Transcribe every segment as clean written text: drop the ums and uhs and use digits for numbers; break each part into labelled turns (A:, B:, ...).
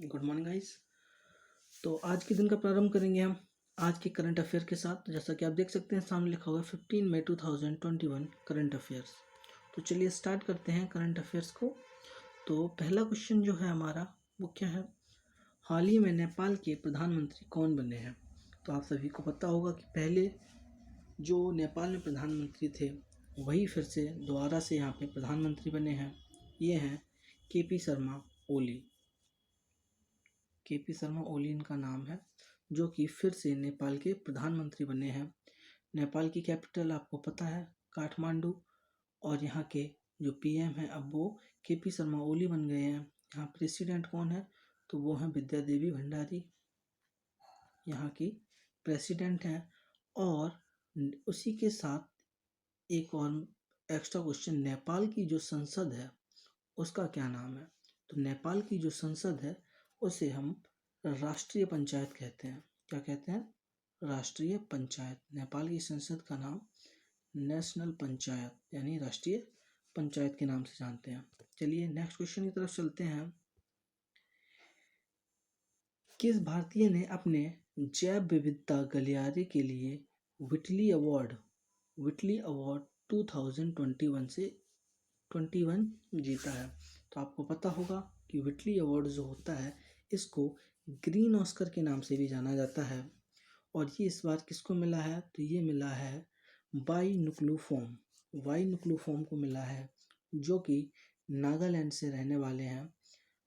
A: Good morning guys. तो आज के दिन का प्रारंभ करेंगे हम आज के करंट अफेयर के साथ। तो जैसा कि आप देख सकते हैं सामने लिखा हुआ है 15 मई 2021 करंट अफेयर्स। तो चलिए स्टार्ट करते हैं करंट अफेयर्स को। तो पहला क्वेश्चन जो है हमारा वो क्या है, हाल ही में नेपाल के प्रधानमंत्री कौन बने हैं। तो आप सभी को पता होगा कि पहले जो नेपाल में प्रधानमंत्री थे वही फिर से दोबारा से यहाँ पे प्रधानमंत्री बने हैं। ये हैं केपी शर्मा ओली। केपी शर्मा ओली इनका नाम है, जो कि फिर से नेपाल के प्रधानमंत्री बने हैं। नेपाल की कैपिटल आपको पता है काठमांडू, और यहाँ के जो पीएम हैं अब वो केपी शर्मा ओली बन गए हैं। यहाँ प्रेसिडेंट कौन है, तो वो हैं विद्या देवी भंडारी, यहाँ की प्रेसिडेंट हैं। और उसी के साथ एक और एक्स्ट्रा क्वेश्चन, नेपाल की जो संसद है उसका क्या नाम है। तो नेपाल की जो संसद है उसे हम राष्ट्रीय पंचायत कहते हैं। क्या कहते हैं? राष्ट्रीय पंचायत। नेपाल की संसद का नाम नेशनल पंचायत यानी राष्ट्रीय पंचायत के नाम से जानते हैं। चलिए नेक्स्ट क्वेश्चन की तरफ चलते हैं। किस भारतीय ने अपने जैव विविधता गलियारे के लिए व्हिटली अवार्ड 2021 से 21 जीता है। तो आपको पता होगा कि व्हिटली अवार्ड जो होता है इसको ग्रीन ऑस्कर के नाम से भी जाना जाता है। और ये इस बार किसको मिला है, तो ये मिला है वाई नुक्लूफोम को मिला है, जो कि नागालैंड से रहने वाले हैं।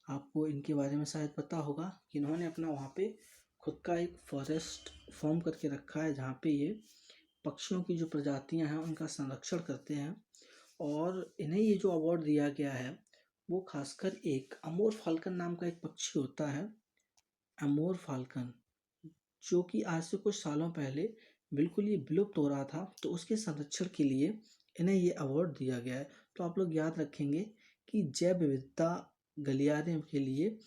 A: आपको इनके बारे में शायद पता होगा कि इन्होंने अपना वहाँ पे खुद का एक फॉरेस्ट फॉर्म करके रखा है, जहाँ पे ये पक्षियों की जो प्रजातियाँ हैं उनका संरक्षण करते हैं। और इन्हें ये जो अवार्ड दिया गया है वो खासकर एक अमोर फाल्कन नाम का एक पक्षी होता है, अमोर फाल्कन, जो कि आज से कुछ सालों पहले बिल्कुल ये विलुप्त हो रहा था। तो उसके संरक्षण के लिए इन्हें ये अवार्ड दिया गया है। तो आप लोग याद रखेंगे कि जैव विविधता गलियारे के लिए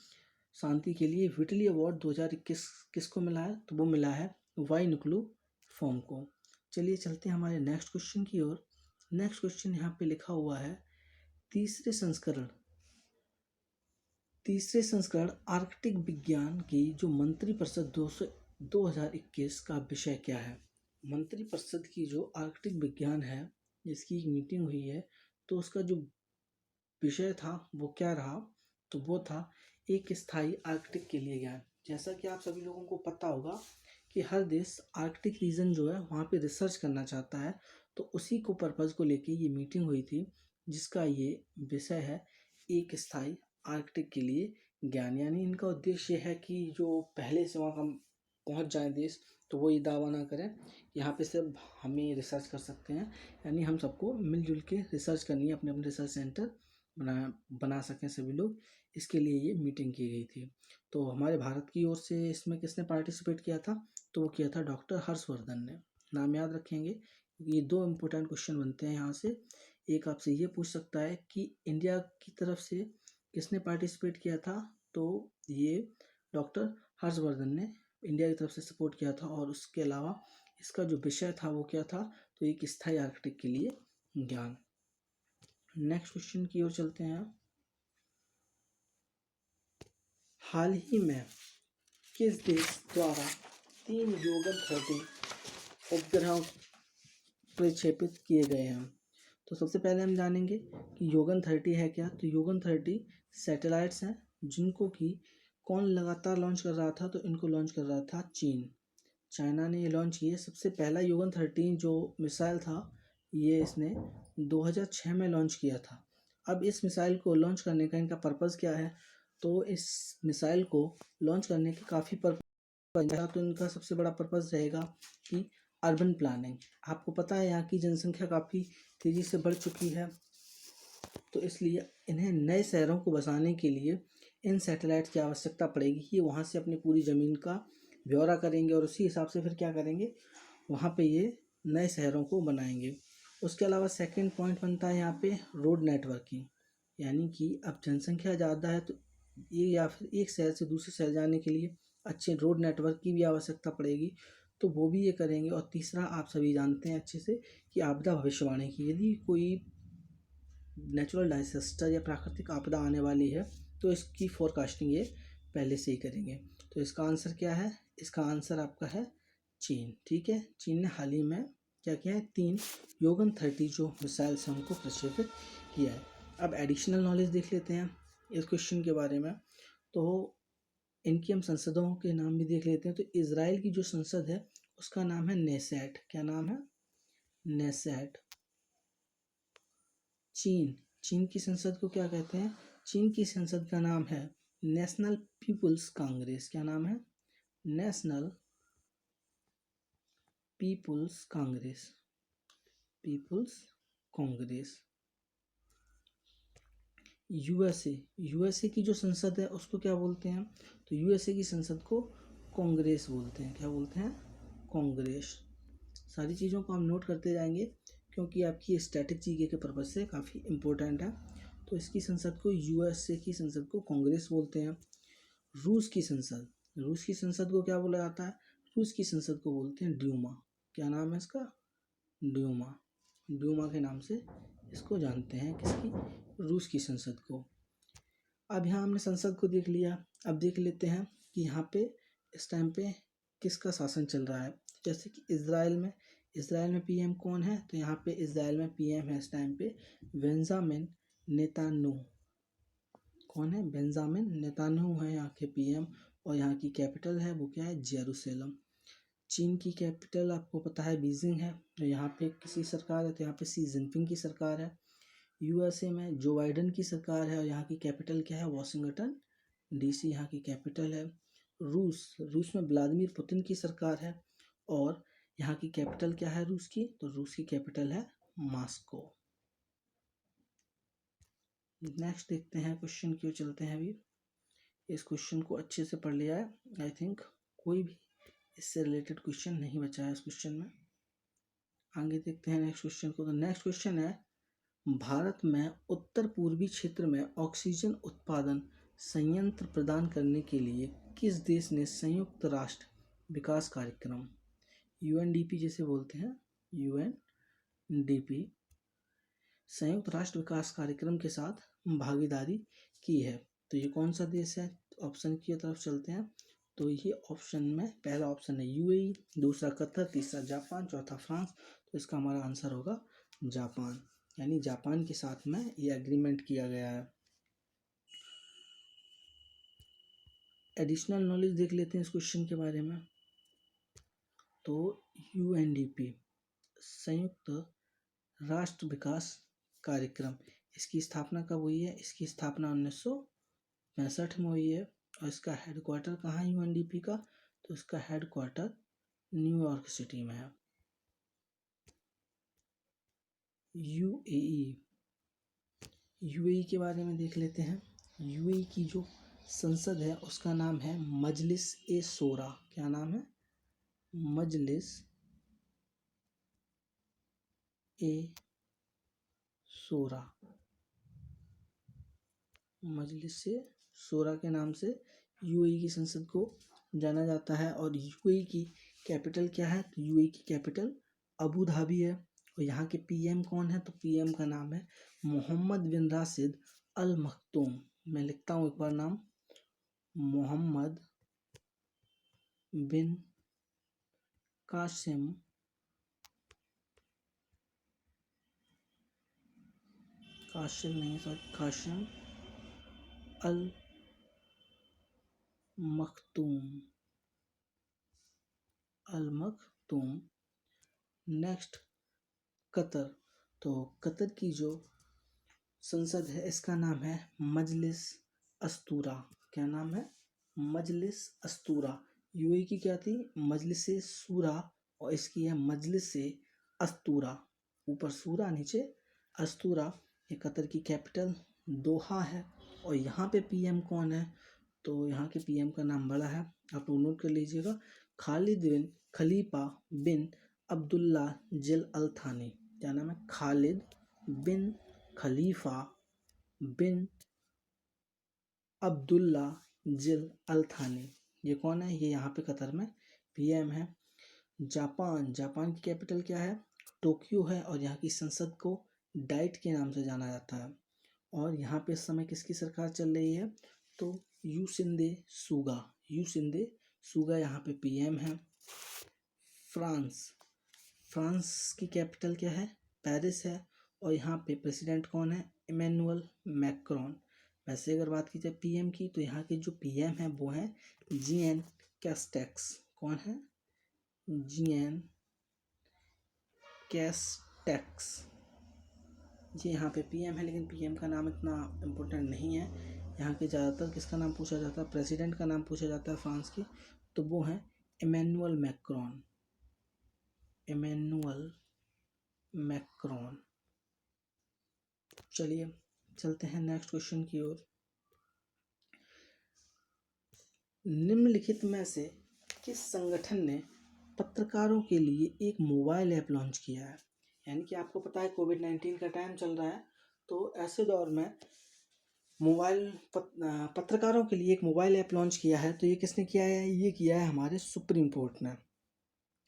A: शांति के लिए व्हिटली अवार्ड 2021 किसको मिला है, तो वो मिला है वाई नुक्लू फॉर्म को। चलिए चलते हैं हमारे नेक्स्ट क्वेश्चन की ओर। नेक्स्ट क्वेश्चन यहाँ पे लिखा हुआ है तीसरे संस्करण आर्कटिक विज्ञान की जो मंत्रिपरिषद 2021 का विषय क्या है। मंत्रिपरिषद की जो आर्कटिक विज्ञान है जिसकी एक मीटिंग हुई है, तो उसका जो विषय था वो क्या रहा, तो वो था एक स्थायी आर्कटिक के लिए ज्ञान। जैसा कि आप सभी लोगों को पता होगा कि हर देश आर्कटिक रीजन जो है वहाँ पे रिसर्च करना चाहता है। तो उसी को पर्पज़ को लेके ये मीटिंग हुई थी, जिसका ये विषय है एक स्थायी आर्कटिक के लिए ज्ञान। यानी इनका उद्देश्य है कि जो पहले से वहाँ हम पहुँच जाए देश, तो वो ये दावा ना करें यहाँ पे सिर्फ हम ही रिसर्च कर सकते हैं। यानी हम सबको मिलजुल के रिसर्च करनी है, अपने अपने रिसर्च सेंटर बना सकें सभी लोग। इसके लिए ये मीटिंग की गई थी। तो हमारे भारत की ओर से इसमें किसने पार्टिसिपेट किया था, तो वो किया था डॉक्टर हर्षवर्धन ने। नाम याद रखेंगे क्योंकि ये दो इम्पोर्टेंट क्वेश्चन बनते हैं यहाँ से। एक आपसे ये पूछ सकता है कि इंडिया की तरफ से किसने पार्टिसिपेट किया था, तो ये डॉक्टर हर्षवर्धन ने इंडिया की तरफ से सपोर्ट किया था। और उसके अलावा इसका जो विषय था वो क्या था, तो एक स्थायी आर्कटिक के लिए ज्ञान। नेक्स्ट क्वेश्चन की ओर चलते हैं। हाल ही में किस देश द्वारा 3 योगन 30 उपग्रह प्रक्षेपित किए गए हैं। तो सबसे पहले हम जानेंगे कि योगन 30 है क्या। तो योगन 30 सैटेलाइट्स हैं जिनको कि कौन लगातार लॉन्च कर रहा था, तो इनको लॉन्च कर रहा था चाइना ने ये लॉन्च किए। सबसे पहला योगन 13 जो मिसाइल था ये इसने 2006 में लॉन्च किया था। अब इस मिसाइल को लॉन्च करने का इनका पर्पज़ क्या है, तो इस मिसाइल को लॉन्च करने के काफ़ी पर्पज़। तो इनका सबसे बड़ा पर्पज़ रहेगा कि अर्बन प्लानिंग। आपको पता है यहाँ की जनसंख्या काफ़ी तेज़ी से बढ़ चुकी है, तो इसलिए इन्हें नए शहरों को बसाने के लिए इन सैटेलाइट की आवश्यकता पड़ेगी। ये वहाँ से अपनी पूरी ज़मीन का ब्यौरा करेंगे और उसी हिसाब से फिर क्या करेंगे, वहाँ पे ये नए शहरों को बनाएंगे। उसके अलावा सेकंड पॉइंट बनता है यहाँ पे रोड नेटवर्किंग। यानी कि अब जनसंख्या ज़्यादा है तो ये या फिर एक शहर से दूसरे शहर जाने के लिए अच्छे रोड नेटवर्क की भी आवश्यकता पड़ेगी, तो वो भी ये करेंगे। और तीसरा आप सभी जानते हैं अच्छे से कि आपदा भविष्यवाणी की, यदि कोई नेचुरल डिजास्टर या प्राकृतिक आपदा आने वाली है तो इसकी फोरकास्टिंग ये पहले से ही करेंगे। तो इसका आंसर क्या है? इसका आंसर आपका है चीन। ठीक है, चीन ने हाल ही में क्या किया है? 3 योगन 30 जो मिसाइल्स हैं उनको प्रक्षेपित किया है। अब एडिशनल नॉलेज देख लेते हैं इस क्वेश्चन के बारे में। तो इनकी हम संसदों के नाम भी देख लेते हैं। तो इजराइल की जो संसद है उसका नाम है नेसेट। क्या नाम है? नेसेट। चीन की संसद को क्या कहते हैं? चीन की संसद का नाम है नेशनल पीपुल्स कांग्रेस। क्या नाम है? National People's Congress. People's Congress. USA की जो संसद है उसको क्या बोलते हैं? तो यूएसए की संसद को कांग्रेस बोलते हैं। क्या बोलते हैं? कांग्रेस। सारी चीज़ों को हम नोट करते जाएंगे क्योंकि आपकी स्टैटिक जीके के पर्पज से काफ़ी इम्पोर्टेंट है। तो इसकी संसद को, यूएसए की संसद को कांग्रेस बोलते हैं। रूस की संसद को क्या बोला जाता है? रूस की संसद को बोलते हैं ड्यूमा। क्या नाम है इसका? ड्यूमा। ड्यूमा के नाम से इसको जानते हैं, किसकी? रूस की संसद को। अब यहाँ हमने संसद को देख लिया। अब देख लेते हैं कि यहाँ पे इस टाइम पे किसका शासन चल रहा है। जैसे कि इजराइल में पीएम कौन है? तो यहाँ पे इजराइल में पीएम है इस टाइम पे बेंजामिन नेतान्याहू। कौन है? बेंजामिन नेतान्याहू है यहाँ के पीएम। और यहाँ की कैपिटल है वो क्या है? जेरूसलम। चीन की कैपिटल आपको पता है बीजिंग है। तो यहाँ पे किसी सरकार है? तो यहाँ पे शी जिनपिंग की सरकार है। यूएसए में जो बाइडन की सरकार है और यहाँ की कैपिटल क्या है? वॉशिंगटन डीसी यहाँ की कैपिटल है। रूस में व्लादिमीर पुतिन की सरकार है और यहाँ की कैपिटल क्या है रूस की? तो रूस की कैपिटल है मॉस्को। नेक्स्ट देखते हैं क्वेश्चन की ओर चलते हैं। अभी इस क्वेश्चन को अच्छे से पढ़ लिया है। आई थिंक कोई भी इससे रिलेटेड क्वेश्चन नहीं बचा है इस क्वेश्चन में। आगे देखते हैं नेक्स्ट क्वेश्चन को। तो नेक्स्ट क्वेश्चन है, भारत में उत्तर पूर्वी क्षेत्र में ऑक्सीजन उत्पादन संयंत्र प्रदान करने के लिए किस देश ने संयुक्त राष्ट्र विकास कार्यक्रम यूएनडीपी जिसे बोलते हैं यूएनडीपी संयुक्त राष्ट्र विकास कार्यक्रम के साथ भागीदारी की है? तो ये कौन सा देश है? ऑप्शन की तरफ चलते हैं। तो ये ऑप्शन में पहला ऑप्शन है यूएई, दूसरा कतर, तीसरा जापान, चौथा फ्रांस। तो इसका हमारा आंसर होगा जापान। यानी जापान के साथ में ये एग्रीमेंट किया गया है। एडिशनल नॉलेज देख लेते हैं इस क्वेश्चन के बारे में। तो यूएनडीपी संयुक्त राष्ट्र विकास कार्यक्रम, इसकी स्थापना कब हुई है? इसकी स्थापना 1965 में हुई है। और इसका हेडक्वार्टर कहाँ है यूएनडीपी का? तो इसका हेडक्वार्टर न्यूयॉर्क सिटी में है। यूएई के बारे में देख लेते हैं। यूएई की जो संसद है उसका नाम है मजलिस ए शोरा। क्या नाम है? मजलिस ए शोरा। मजलिस ए शोरा के नाम से यूएई की संसद को जाना जाता है। और यूएई की कैपिटल क्या है? तो यूएई की कैपिटल अबू धाबी है। और यहाँ के पीएम कौन है? तो पीएम का नाम है मोहम्मद बिन राशिद अल मखतूम। मैं लिखता हूँ एक बार नाम, मोहम्मद बिन कासिम कासिम अल मखतूम। Next Qatar. तो कतर की जो संसद है इसका नाम है मजलिस अस्तूरा। क्या नाम है? मजलिस अस्तूरा। यूएई की क्या थी? मजलिस सूरा। और इसकी है मजलिस अस्तूरा। ऊपर सूरा नीचे अस्तूरा। ये कतर की कैपिटल दोहा है। और यहाँ पे पीएम कौन है? तो यहाँ के पीएम का नाम बड़ा है, आप लोग नोट कर लीजिएगा, खालिद बिन खलीफा बिन अब्दुल्ला जिल अल थानी। क्या नाम है? खालिद बिन खलीफा बिन अब्दुल्ला जिल अल थानी। ये कौन है? ये यहाँ पे कतर में पीएम है। जापान की कैपिटल क्या है? टोक्यो है। और यहाँ की संसद को डाइट के नाम से जाना जाता है। और यहाँ पे इस समय किसकी सरकार चल रही है? तो यूसिंदे सुगा यहाँ पे पीएम है। फ्रांस की कैपिटल क्या है? पेरिस है। और यहाँ पे प्रेसिडेंट कौन है? Emmanuel Macron. वैसे अगर बात की जाए पीएम की, तो यहाँ के जो पीएम है वो है जीएन कैस्टेक्स। कौन है? GN Castex. जी यहाँ पे पीएम है, लेकिन पीएम का नाम इतना इम्पोर्टेंट नहीं है। यहाँ के ज़्यादातर किसका नाम पूछा जाता है? प्रेसिडेंट का नाम पूछा जाता है फ्रांस की, तो वो है इमैनुअल मैक्रोन। चलिए चलते हैं नेक्स्ट क्वेश्चन की ओर। निम्नलिखित में से किस संगठन ने पत्रकारों के लिए एक मोबाइल ऐप लॉन्च किया है? यानी कि आपको पता है कोविड-19 का टाइम चल रहा है, तो ऐसे दौर में पत्रकारों के लिए एक मोबाइल ऐप लॉन्च किया है। तो ये किसने किया है? ये किया है हमारे सुप्रीम कोर्ट ने।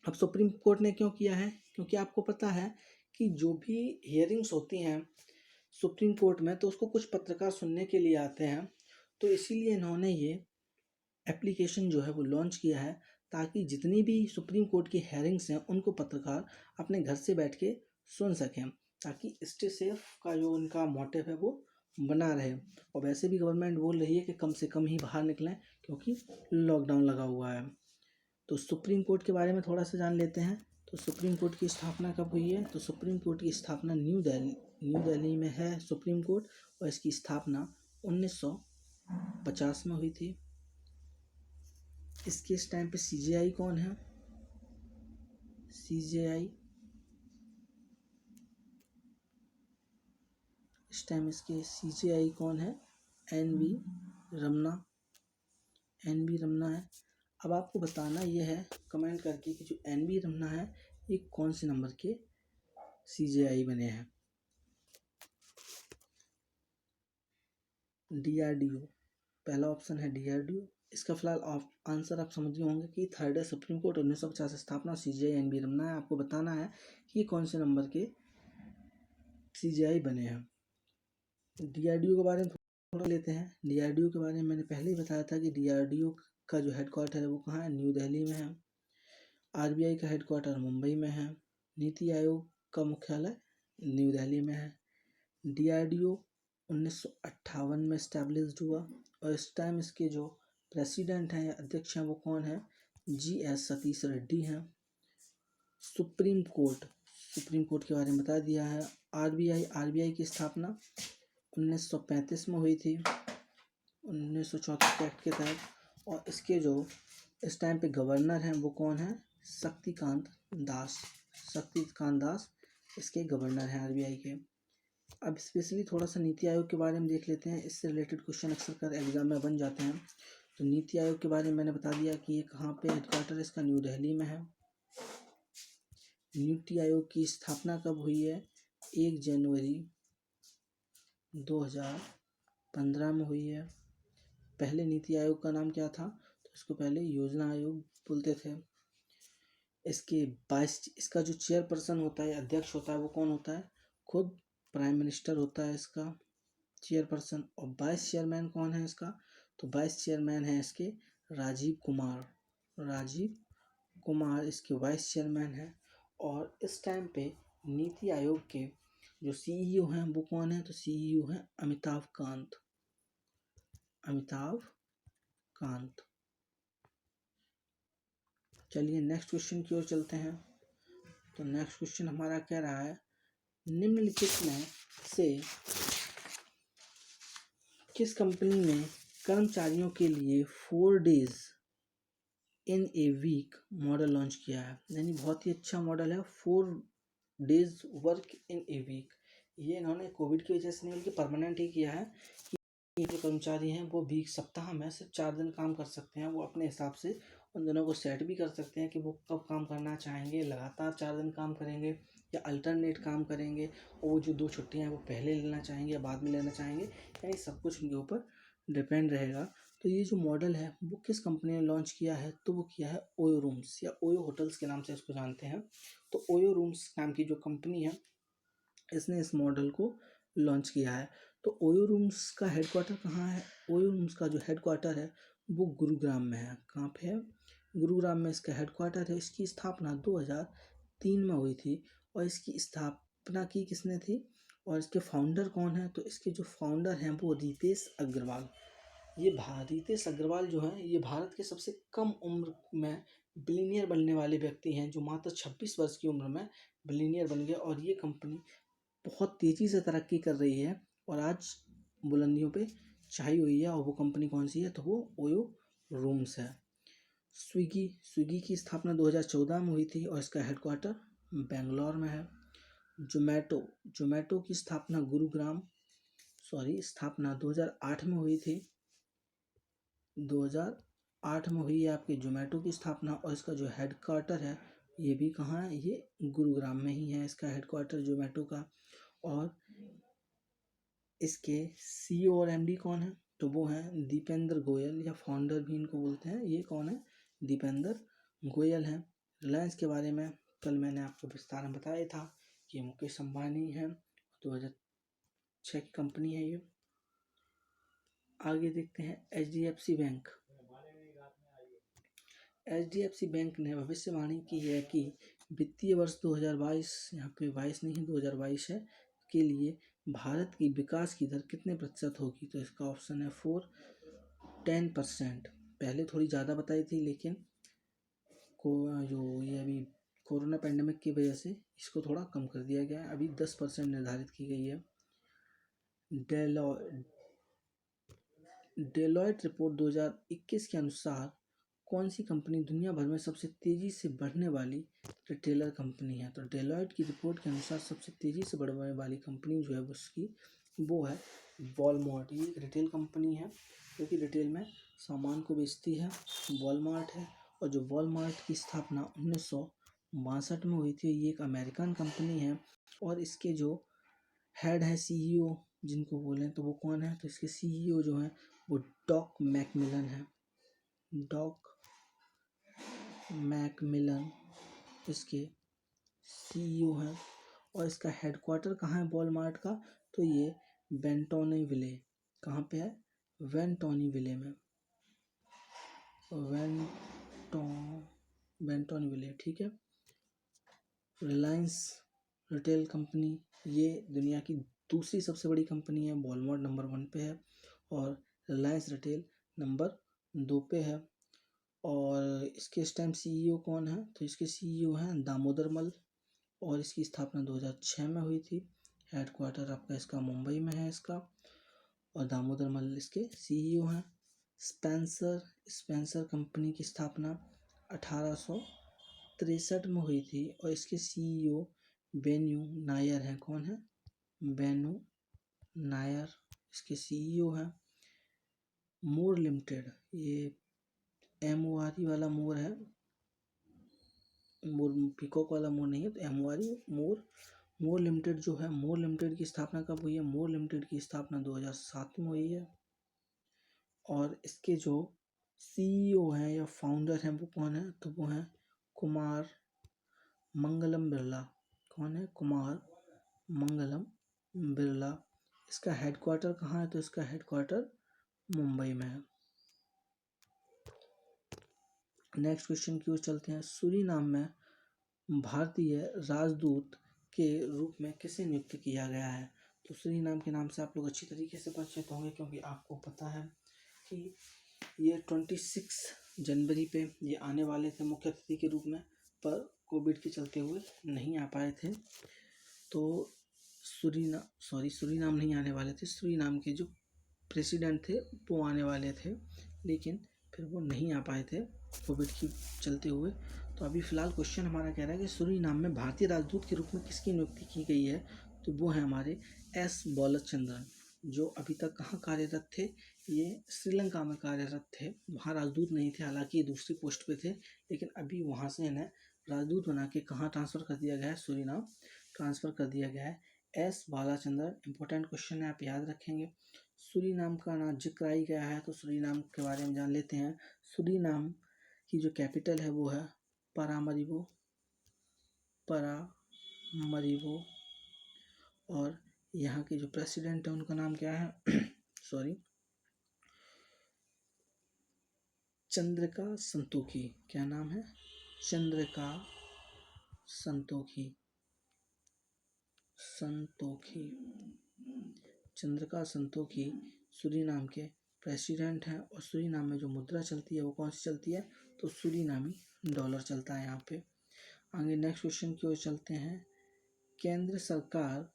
A: अब सुप्रीम कोर्ट ने क्यों किया है? क्योंकि आपको पता है कि जो भी हियरिंग्स होती हैं सुप्रीम कोर्ट में, तो उसको कुछ पत्रकार सुनने के लिए आते हैं। तो इसीलिए इन्होंने ये एप्लीकेशन जो है वो लॉन्च किया है, ताकि जितनी भी सुप्रीम कोर्ट की हेयरिंग्स हैं उनको पत्रकार अपने घर से बैठ के सुन सकें, ताकि स्टे सेफ का जो उनका मोटिव है वो बना रहे। और वैसे भी गवर्नमेंट बोल रही है कि कम से कम ही बाहर निकलें, क्योंकि लॉकडाउन लगा हुआ है। तो सुप्रीम कोर्ट के बारे में थोड़ा सा जान लेते हैं। तो सुप्रीम कोर्ट की स्थापना कब हुई है? तो सुप्रीम कोर्ट की स्थापना न्यू दिल्ली में है सुप्रीम कोर्ट, और इसकी स्थापना 1950 में हुई थी। इसके इस टाइम पे सीजेआई कौन है? सीजेआई इस टाइम इसके सीजेआई कौन है? एनवी रमना है। अब आपको बताना ये है कमेंट करके कि जो एनवी रमना है ये कौन से नंबर के सीजेआई बने हैं? डीआरडीओ, पहला ऑप्शन है डीआरडीओ। इसका फिलहाल आंसर आप समझ गए होंगे कि थर्ड है सुप्रीम कोर्ट 1950 स्थापना सीजेआई एनवी रमना है। आपको बताना है कि ये कौन से नंबर के सीजेआई बने हैं। डीआरडीओ के बारे में थोड़ा लेते हैं। डीआरडीओ के बारे में मैंने पहले ही बताया था कि डीआरडीओ का जो हेडक्वार्टर है वो कहाँ है? न्यू दिल्ली में है। आरबीआई का हेडक्वार्टर मुंबई में है। नीति आयोग का मुख्यालय न्यू दिल्ली में है। डीआरडीओ 1958 में इस्टेब्लिश्ड हुआ, और इस टाइम इसके जो प्रेसिडेंट हैं या अध्यक्ष हैं वो कौन है? जीएस सतीश रेड्डी हैं। सुप्रीम कोर्ट के बारे में बता दिया है। आरबीआई की स्थापना 1935 में हुई थी 1934 के एक्ट के तहत, और इसके जो इस टाइम पे गवर्नर हैं वो कौन है? शक्तिकांत दास इसके गवर्नर हैं आरबीआई के। अब स्पेशली थोड़ा सा नीति आयोग के बारे में देख लेते हैं, इससे रिलेटेड क्वेश्चन अक्सर कर एग्जाम में बन जाते हैं। तो नीति आयोग के बारे में मैंने बता दिया कि ये कहाँ पे हेडक्वार्टर इसका न्यू दिल्ली में है। नीति आयोग की स्थापना कब हुई है? 1 जनवरी 2015 में हुई है। पहले नीति आयोग का नाम क्या था? तो इसको पहले योजना आयोग बोलते थे। इसका जो चेयरपर्सन होता है, अध्यक्ष होता है, वो कौन होता है? खुद प्राइम मिनिस्टर होता है इसका चेयरपर्सन। और वाइस चेयरमैन कौन है इसका? तो वाइस चेयरमैन है इसके राजीव कुमार इसके वाइस चेयरमैन हैं। और इस टाइम पे नीति आयोग के जो सीईओ हैं वो कौन है? तो सीईओ हैं अमिताभ कांत। चलिए नेक्स्ट क्वेश्चन की ओर चलते हैं। तो नेक्स्ट क्वेश्चन हमारा कह रहा है, निम्नलिखित में से किस कंपनी ने कर्मचारियों के लिए 4 days in a week model launch किया है? यानी बहुत ही अच्छा मॉडल है 4 days work in a week. ये इन्होंने कोविड की वजह से नहीं बल्कि परमानेंट ही किया है कि जो कर्मचारी हैं वो वीक सप्ताह में सिर्फ 4 दिन काम कर सकते हैं। वो अपने हिसाब से उन दिनों को सेट भी कर सकते हैं कि वो कब काम करना चाहेंगे, लगातार 4 दिन काम करेंगे या अल्टरनेट काम करेंगे, और वो जो 2 छुट्टियां हैं वो पहले लेना चाहेंगे या बाद में लेना चाहेंगे, यानी सब कुछ उनके ऊपर डिपेंड रहेगा। तो ये जो मॉडल है वो किस कंपनी ने लॉन्च किया है? तो वो किया है ओयो रूम्स या ओयो होटल्स के नाम से इसको जानते हैं। तो ओयो रूम्स नाम की जो कंपनी है इसने इस मॉडल को लॉन्च किया है। तो ओयो रूम्स का हेडक्वार्टर कहाँ है? ओयो रूम्स का जो हेडक्वार्टर है वो गुरुग्राम में है। कहाँ पे है? गुरुग्राम में इसका हेडक्वार्टर है। इसकी स्थापना 2003 में हुई थी और इसकी स्थापना की किसने थी और इसके फाउंडर कौन है? तो इसके जो फाउंडर हैं वो रितेश अग्रवाल। ये रितेश अग्रवाल जो हैं ये भारत के सबसे कम उम्र में बिलीनियर बनने वाले व्यक्ति हैं, जो मात्र 26 वर्ष की उम्र में बिलीनियर बन गए। और ये कंपनी बहुत तेज़ी से तरक्की कर रही है और आज बुलंदियों पे छाई हुई है। और वो कंपनी कौन सी है? तो वो ओयो रूम्स है। स्विगी की स्थापना 2014 में हुई थी और इसका हेडक्वार्टर बेंगलोर में है। जोमेटो की स्थापना 2008 में हुई थी। 2008 में हुई है आपकी जोमेटो की स्थापना और इसका जो हेडक्वार्टर है ये भी कहाँ है? ये गुरुग्राम में ही है इसका हेडक्वार्टर जोमेटो का। और इसके सीईओ और एमडी कौन है? तो वो हैं दीपेंद्र गोयल, या फाउंडर भी इनको बोलते हैं। ये कौन है? दीपेंद्र गोयल हैं। रिलायंस के बारे में कल मैंने आपको विस्तार में बताया था कि मुकेश अंबानी है, 2006 की कंपनी है ये। आगे देखते हैं HDFC बैंक। HDFC बैंक ने भविष्यवाणी की है कि वित्तीय वर्ष 2022, यहाँ पे 22 नहीं 2022 है, के लिए भारत की विकास की दर कितने प्रतिशत होगी? तो इसका ऑप्शन है 10%। पहले थोड़ी ज़्यादा बताई थी लेकिन जो ये अभी कोरोना पैंडेमिक की वजह से इसको थोड़ा कम कर दिया गया है। अभी 10% निर्धारित की गई है। डेलॉयट रिपोर्ट 2021 के अनुसार कौन सी कंपनी दुनिया भर में सबसे तेज़ी से बढ़ने वाली रिटेलर कंपनी है? तो डेलॉयट की रिपोर्ट के अनुसार सबसे तेज़ी से बढ़ने वाली कंपनी जो है उसकी वो है वॉलमार्ट। ये एक रिटेल कंपनी है जो कि रिटेल में सामान को बेचती है, वॉलमार्ट है। और जो वॉलमार्ट की स्थापना 1962 में हुई थी। ये एक अमेरिकन कंपनी है और इसके जो हेड है, सीईओ जिनको बोलें तो वो कौन है? तो इसके सीईओ जो हैं वो डॉक मैकमिलन है। डॉक मैकमिलन इसके सीईओ हैं। और इसका हेडक्वार्टर कहाँ है वॉलमार्ट का? तो ये वेंटोनीविले। कहाँ पे है? वेंटोनीविले में। वेंटोनीविले, ठीक है। रिलायंस रिटेल कंपनी ये दुनिया की दूसरी सबसे बड़ी कंपनी है। वॉलमार्ट नंबर 1 पे है और रिलायंस रिटेल नंबर 2 पे है। और इसके इस टाइम सीईओ कौन है? तो इसके सीईओ हैं दामोदर मल और इसकी स्थापना 2006 में हुई थी। हेडक्वार्टर आपका इसका मुंबई में है इसका। और दामोदर मल इसके सीईओ हैं। स्पेंसर कंपनी की स्थापना 1863 में हुई थी और इसके सीईओ बेन्यू नायर हैं। कौन है? बेन्यू नायर इसके सीईओ हैं। मोर लिमिटेड, ये MORE वाला मोर है, मोर पीकॉक वाला मोर नहीं है। तो MORE मोर लिमिटेड जो है, मोर लिमिटेड की स्थापना कब हुई है? मोर लिमिटेड की स्थापना 2007 में हुई है। और इसके जो सीईओ हैं या फाउंडर हैं वो कौन है? तो वो हैं कुमार मंगलम बिरला। कौन है? कुमार मंगलम बिरला। इसका हेडक्वार्टर कहाँ है? तो इसका हेडक्वार्टर मुंबई में है। नेक्स्ट क्वेश्चन की ओर चलते हैं। सूरीनाम में भारतीय राजदूत के रूप में किसे नियुक्त किया गया है? तो सूरीनाम के नाम से आप लोग अच्छी तरीके से परिचित होंगे क्योंकि आपको पता है कि ये 26 जनवरी पे ये आने वाले थे मुख्य अतिथि के रूप में, पर कोविड के चलते हुए नहीं आ पाए थे। तो सूरीनाम नहीं आने वाले थे। सूरीनाम के जो प्रेसिडेंट थे वो आने वाले थे लेकिन फिर वो नहीं आ पाए थे कोविड के चलते हुए। तो अभी फ़िलहाल क्वेश्चन हमारा कह रहा है कि सूरीनाम में भारतीय राजदूत के रूप में किसकी नियुक्ति की गई है? तो वो है हमारे S बालचंद्रन, जो अभी तक कहाँ कार्यरत थे? ये श्रीलंका में कार्यरत थे। वहाँ राजदूत नहीं थे, हालांकि ये दूसरी पोस्ट पे थे, लेकिन अभी वहाँ से इन्हें राजदूत बना के कहाँ ट्रांसफ़र कर दिया गया है? सूरीनाम ट्रांसफ़र कर दिया गया है। S बालचंद्रन इंपॉर्टेंट क्वेश्चन है, आप याद रखेंगे। सूरीनाम का ना जिक्र ही गया है तो सूरीनाम के बारे में जान लेते हैं। सूरीनाम की जो कैपिटल है वो है परामरिबो। और यहाँ के जो प्रेसिडेंट है उनका नाम क्या है सॉरी, चंद्रिका संतोखी। क्या नाम है? चंद्रिका संतोखी। चंद्रिका संतोखी सूरीनाम के प्रेसिडेंट हैं। और सूरीनाम में जो मुद्रा चलती है वो कौन सी चलती है? तो सूरीनामी डॉलर चलता है यहाँ पे। आगे नेक्स्ट क्वेश्चन की ओर चलते हैं। केंद्र सरकार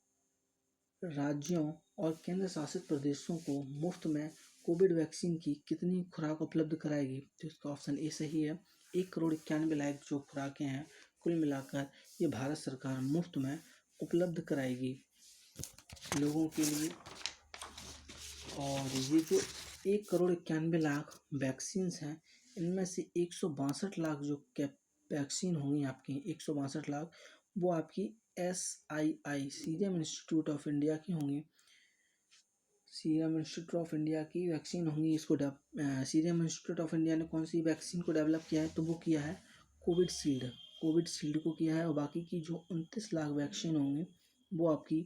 A: राज्यों और केंद्र शासित प्रदेशों को मुफ्त में कोविड वैक्सीन की कितनी खुराक उपलब्ध कराएगी? तो इसका ऑप्शन ए सही है। 1,91,00,000 जो खुराकें हैं कुल मिलाकर ये भारत सरकार मुफ्त में उपलब्ध कराएगी लोगों के लिए। और ये जो 1,91,00,000 वैक्सीन हैं इनमें से 162 लाख जो वैक्सीन होंगी आपकी, 162 लाख वो आपकी SII serum institute of India की होंगी। सीरम इंस्टीट्यूट ऑफ इंडिया की वैक्सीन होंगी। इसको सीरम इंस्टीट्यूट ऑफ इंडिया ने कौन सी वैक्सीन को डेवलप किया है? तो वो किया है कोविडशील्ड को किया है। और बाकी की जो 29 लाख वैक्सीन होंगी वो आपकी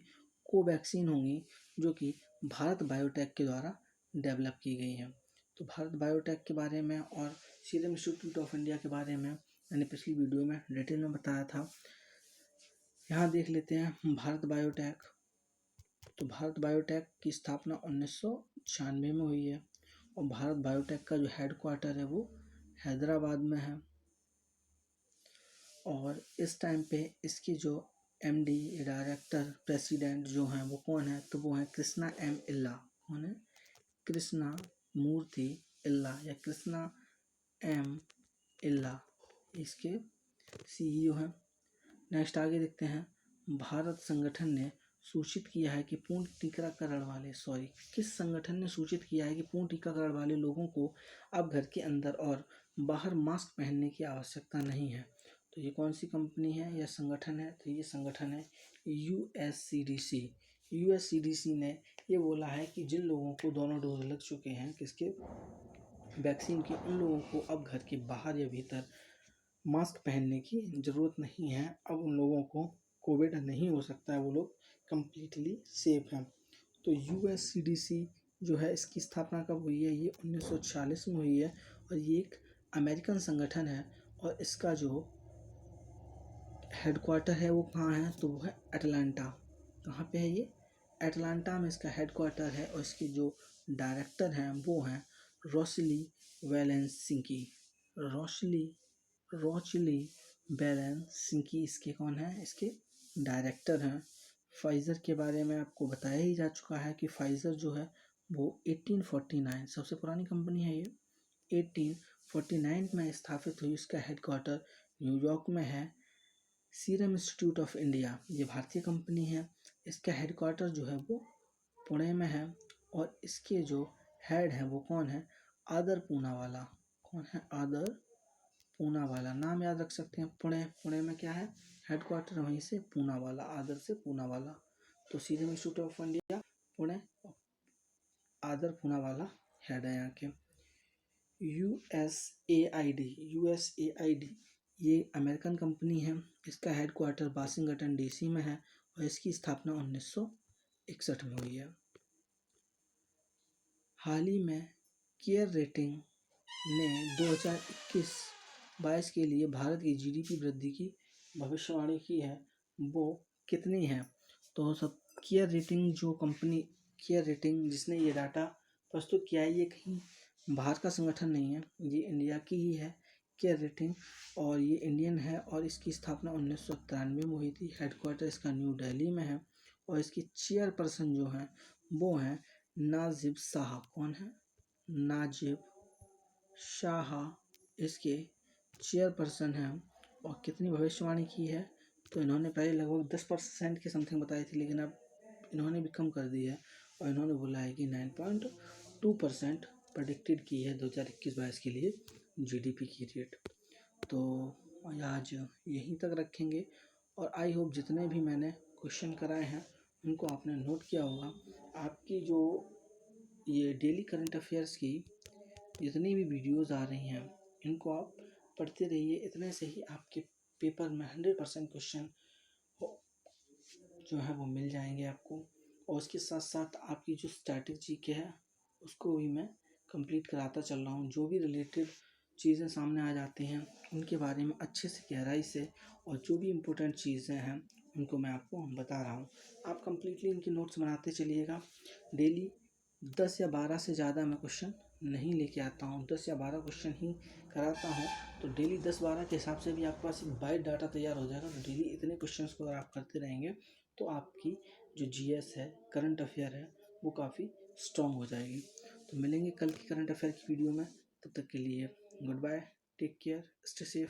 A: कोवैक्सीन होंगी जो कि भारत बायोटेक के द्वारा डेवलप की गई हैं। तो भारत बायोटेक के बारे में और सीरम इंस्टीट्यूट ऑफ इंडिया के बारे में मैंने पिछली वीडियो में डिटेल में बताया था। यहाँ देख लेते हैं भारत बायोटेक। तो भारत बायोटेक की स्थापना 1996 में हुई है। और भारत बायोटेक का जो हेडक्वार्टर है वो हैदराबाद में है। और इस टाइम पे इसकी जो MD डायरेक्टर प्रेसिडेंट जो हैं वो कौन है? तो वो हैं कृष्णा M इल्ला। कौन है? कृष्णा मूर्ति इल्ला या कृष्णा M इल्ला इसके CEO हैं। नेक्स्ट आगे देखते हैं। भारत संगठन ने सूचित किया है कि पूर्ण टीकाकरण वाले किस संगठन ने सूचित किया है कि पूर्ण टीकाकरण वाले लोगों को अब घर के अंदर और बाहर मास्क पहनने की आवश्यकता नहीं है? तो ये कौन सी कंपनी है या संगठन है? तो ये संगठन है USCDC। USCDC ने ये बोला है कि जिन लोगों को दोनों डोज लग चुके हैं किसके, वैक्सीन के, उन लोगों को अब घर के बाहर या भीतर मास्क पहनने की ज़रूरत नहीं है। अब उन लोगों को कोविड नहीं हो सकता है, वो लोग कंप्लीटली सेफ हैं। तो USCDC जो है इसकी स्थापना कब हुई है? ये 1946 में हुई है। और ये एक अमेरिकन संगठन है। और इसका जो हेडक्वार्टर है वो कहाँ है? तो वो है अटलांटा। कहाँ पे है ये? अटलांटा में इसका हेडक्वार्टर है। और इसके जो डायरेक्टर हैं वो हैं रोशली वेलेंसिंकी। रोचली वेलेंसिंकी इसके कौन है? इसके डायरेक्टर हैं। फाइज़र के बारे में आपको बताया ही जा चुका है कि फाइज़र जो है वो 1849 सबसे पुरानी कंपनी है। ये 1849 में स्थापित हुई। इसका हेडक्वार्टर न्यूयॉर्क में है। सीरम इंस्टीट्यूट ऑफ इंडिया ये भारतीय कंपनी है। इसका हेडक्वार्टर जो है वो पुणे में है। और इसके जो हेड हैं वो कौन है? आदर पूनावाला। कौन है? आदर पूनावाला। नाम याद रख सकते हैं। पुणे में क्या है? हेडक्वार्टर, वहीं से पूनावाला, आदर से पूनावाला। तो serum institute of India Pune, आदर पूनावाला हेड है यहाँ के। USAID ये अमेरिकन कंपनी है। इसका हेडक्वार्टर वाशिंगटन DC में है। और इसकी स्थापना 1961 में हुई है। हाल ही में केयर रेटिंग ने 2021-22 के लिए भारत की GDP वृद्धि की भविष्यवाणी की है। वो कितनी है? तो सब केयर रेटिंग जो कंपनी, केयर रेटिंग जिसने ये डाटा प्रस्तुत किया है, ये कहीं बाहर का संगठन नहीं है, ये इंडिया की ही है केयर रेटिंग। और ये इंडियन है। और इसकी स्थापना 1993 में हुई थी। हेडक्वार्टर इसका न्यू दिल्ली में है। और इसकी चेयरपर्सन जो हैं वो हैं नाजिब शाह। कौन है? नाजिब शाह इसके चेयरपर्सन हैं। और कितनी भविष्यवाणी की है? तो इन्होंने पहले लगभग 10% के समथिंग बताई थी, लेकिन अब इन्होंने भी कम कर दी है। और इन्होंने बोला है कि 9.2% प्रेडिक्टेड की है 2021-22 के लिए GDP की रेट। तो आज यहीं तक रखेंगे। और आई होप जितने भी मैंने क्वेश्चन कराए हैं उनको आपने नोट किया होगा। आपकी जो ये डेली करंट अफेयर्स की जितनी भी वीडियोस आ रही हैं इनको आप पढ़ते रहिए। इतने से ही आपके पेपर में 100% क्वेश्चन जो है वो मिल जाएंगे आपको। और उसके साथ साथ आपकी जो स्टैटिक जीके है उसको भी मैं कंप्लीट कराता चल रहा हूँ। जो भी रिलेटेड चीज़ें सामने आ जाती हैं उनके बारे में अच्छे से गहराई से, और जो भी इम्पोर्टेंट चीज़ें हैं उनको मैं आपको बता रहा हूँ। आप कंप्लीटली इनकी नोट्स बनाते चलिएगा। डेली 10 या 12 से ज़्यादा मैं क्वेश्चन नहीं लेके आता हूँ, 10 या 12 क्वेश्चन ही कराता हूँ। तो डेली 10-12 के हिसाब से भी आपके पास एक बाइट डाटा तैयार हो जाएगा। तो डेली इतने क्वेश्चंस को अगर आप करते रहेंगे तो आपकी जो जीएस है, करंट अफेयर है, वो काफ़ी स्ट्रॉन्ग हो जाएगी। तो मिलेंगे कल की करंट अफेयर की वीडियो में। तब तक के लिए goodbye, take care, stay safe.